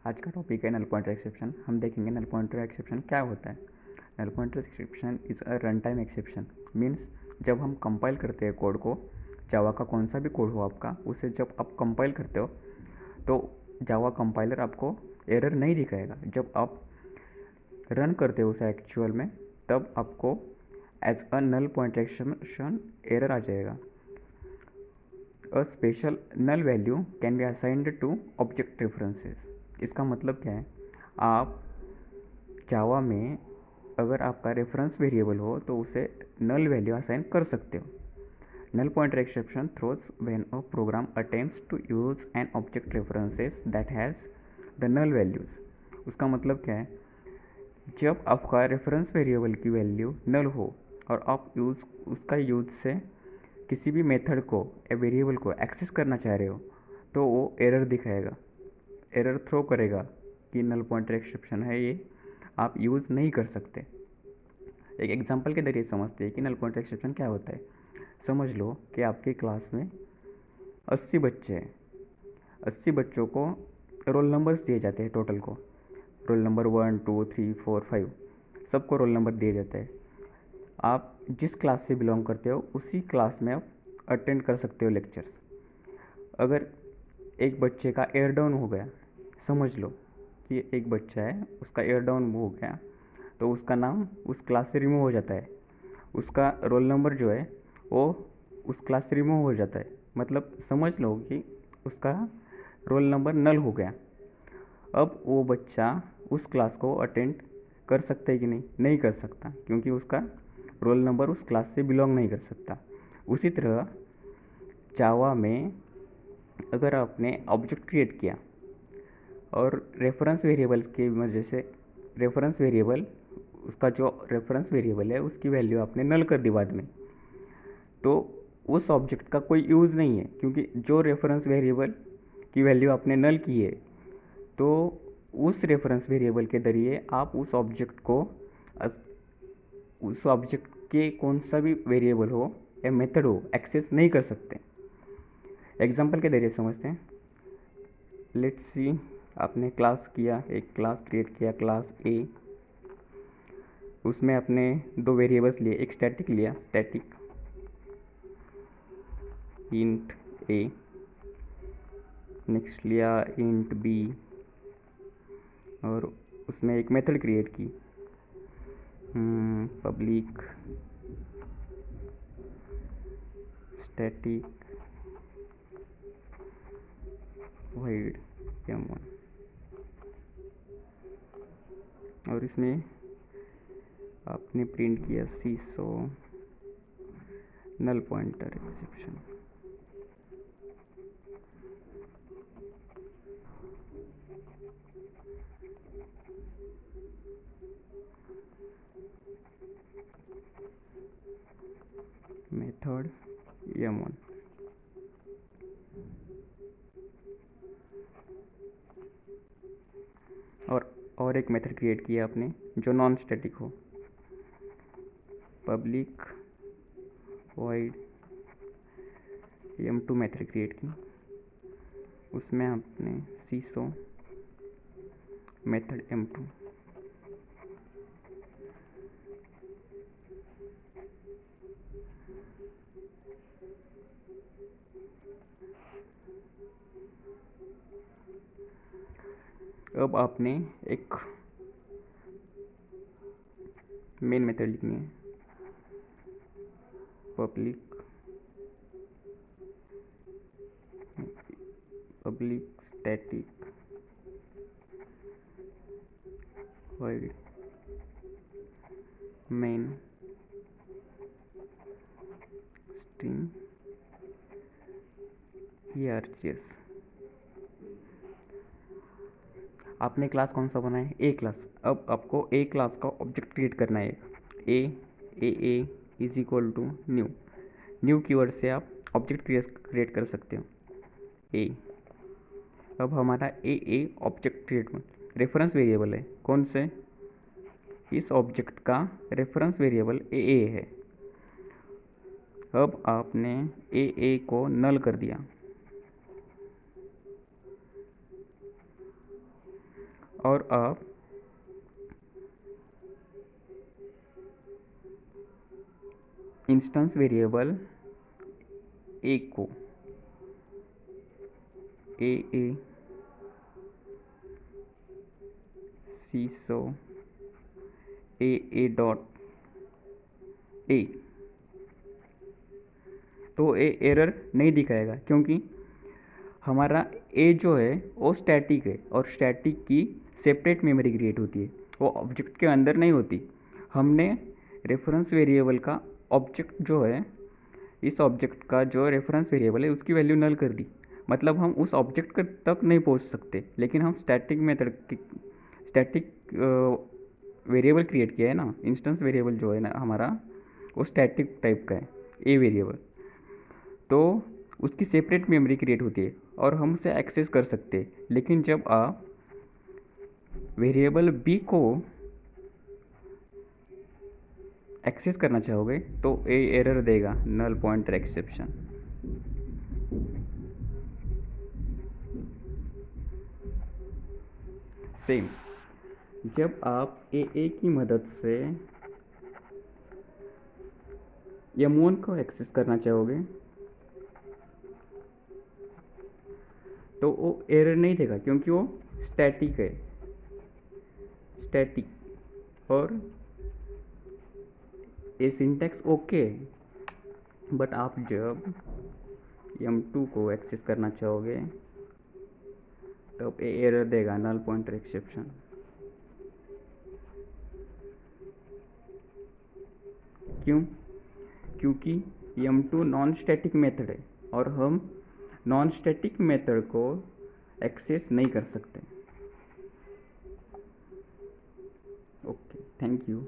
आज का टॉपिक है नल पॉइंटर एक्सेप्शन। हम देखेंगे नल पॉइंटर एक्सेप्शन क्या होता है। Null pointer exception is a run time exception. Means जब हम कंपाइल करते हैं कोड को, जावा का कौन सा भी कोड हो आपका, उसे जब आप कंपाइल करते हो तो जावा कंपाइलर आपको एरर नहीं दिखाएगा। जब आप रन करते हो उसे एक्चुअल में, तब आपको as a null pointer exception error आ जाएगा। A special null value can be assigned to object references. इसका मतलब क्या है, आप जावा में अगर आपका रेफरेंस वेरिएबल हो तो उसे नल वैल्यू असाइन कर सकते हो। Null pointer exception throws when a program attempts to use an object references that has the null values. उसका मतलब क्या है, जब आपका रेफरेंस वेरिएबल की वैल्यू नल हो और आप उसका यूज से किसी भी मेथड को या वेरिएबल को एक्सेस करना चाह रहे हो, तो वो एरर दिखाएगा, एरर थ्रो करेगा कि नल पॉइंटर एक्सेप्शन है, ये आप यूज़ नहीं कर सकते। एक एग्जांपल के जरिए समझते हैं कि नल पॉइंटर एक्सेप्शन क्या होता है। समझ लो कि आपकी क्लास में 80 बच्चे हैं। 80 बच्चों को रोल नंबर्स दिए जाते हैं, टोटल को रोल नंबर 1 2 3 4 5 सबको रोल नंबर दिए जाते हैं। आप जिस क्लास से बिलोंग करते हो उसी क्लास में आप अटेंड कर सकते हो लेक्चर्स। अगर एक बच्चे का एयर डाउन हो गया, समझ लो कि एक बच्चा है, उसका एयर डाउन हो गया, तो उसका नाम उस क्लास से रिमूव हो जाता है। उसका रोल नंबर जो है वो उस क्लास से रिमूव हो जाता है। मतलब समझ लो कि उसका रोल नंबर नल हो गया। अब वो बच्चा उस क्लास को अटेंड कर सकता है कि नहीं? नहीं कर सकता, क्योंकि उसका रोल नंबर उस क्लास से बिलोंग नहीं कर सकता। उसी तरह जावा में अगर आपने ऑब्जेक्ट क्रिएट किया और रेफरेंस वेरिएबल्स की वजह से रेफरेंस वेरिएबल, उसका जो रेफरेंस वेरिएबल है उसकी वैल्यू आपने नल कर दी बाद में, तो उस ऑब्जेक्ट का कोई यूज़ नहीं है, क्योंकि जो रेफरेंस वेरिएबल की वैल्यू आपने नल की है, तो उस रेफरेंस वेरिएबल के जरिए आप उस ऑब्जेक्ट के कौन सा भी वेरिएबल हो या मेथड हो एक्सेस नहीं कर सकते। एग्जांपल के जरिए समझते हैं। लेट्स सी, आपने क्लास किया, एक क्लास क्रिएट किया क्लास ए। उसमें आपने दो वेरिएबल्स लिए, एक स्टैटिक लिया, स्टैटिक इंट ए, नेक्स्ट लिया इंट बी, और उसमें एक मेथड क्रिएट की, पब्लिक स्टैटिक void m1, और इसमें आपने प्रिंट किया sysout null pointer exception. Method m1, और एक मेथड क्रिएट किया आपने जो नॉन स्टैटिक हो, public void m2 method create की, उसमें आपने सीसो मेथड m2। अब आपने एक मेन मेथड लिखनी है, public static void main string args। आपने क्लास कौन सा बनाया? A class. अब आपको ए क्लास का ऑब्जेक्ट क्रिएट करना है। A is equal to new keyword से आप ऑब्जेक्ट क्रिएट कर सकते हो, ए। अब हमारा ए ऑब्जेक्ट क्रिएट रेफरेंस वेरिएबल है, कौन से? इस ऑब्जेक्ट का रेफरेंस वेरिएबल ए है। अब आपने ए को नल कर दिया। और आप इंस्टेंस वेरिएबल ए को ए सीसो ए डॉट ए, तो एरर नहीं दिखाएगा क्योंकि हमारा ए जो है वो स्टैटिक है और स्टैटिक की सेपरेट मेमोरी क्रिएट होती है, वो ऑब्जेक्ट के अंदर नहीं होती। हमने रेफरेंस वेरिएबल का ऑब्जेक्ट जो है, इस ऑब्जेक्ट का जो रेफरेंस वेरिएबल है उसकी वैल्यू नल कर दी, मतलब हम उस ऑब्जेक्ट तक नहीं पहुंच सकते। लेकिन हम static method static variable create किया है ना, इंस्टेंस वेरिएबल जो है ना हमारा, वो स्टैटिक टाइप का है ए वेरिएबल, तो उसकी सेपरेट मेमोरी क्रिएट होती है और हम उसे एक्सेस कर सकते हैं। लेकिन जब आप वेरिएबल बी को एक्सेस करना चाहोगे तो ए एरर देगा, नल पॉइंटर एक्सेप्शन। सेम, जब आप ए की मदद से m1 को एक्सेस करना चाहोगे तो वो एरर नहीं देगा क्योंकि वो स्टैटिक है, स्टैटिक। और ये सिंटैक्स ओके, बट आप जब m2 को एक्सेस करना चाहोगे तब ये एरर देगा, नल पॉइंटर एक्सेप्शन। क्यों? क्योंकि m2 नॉन स्टैटिक मेथड है और हम नॉन स्टैटिक मेथड को एक्सेस नहीं कर सकते। Okay, thank you.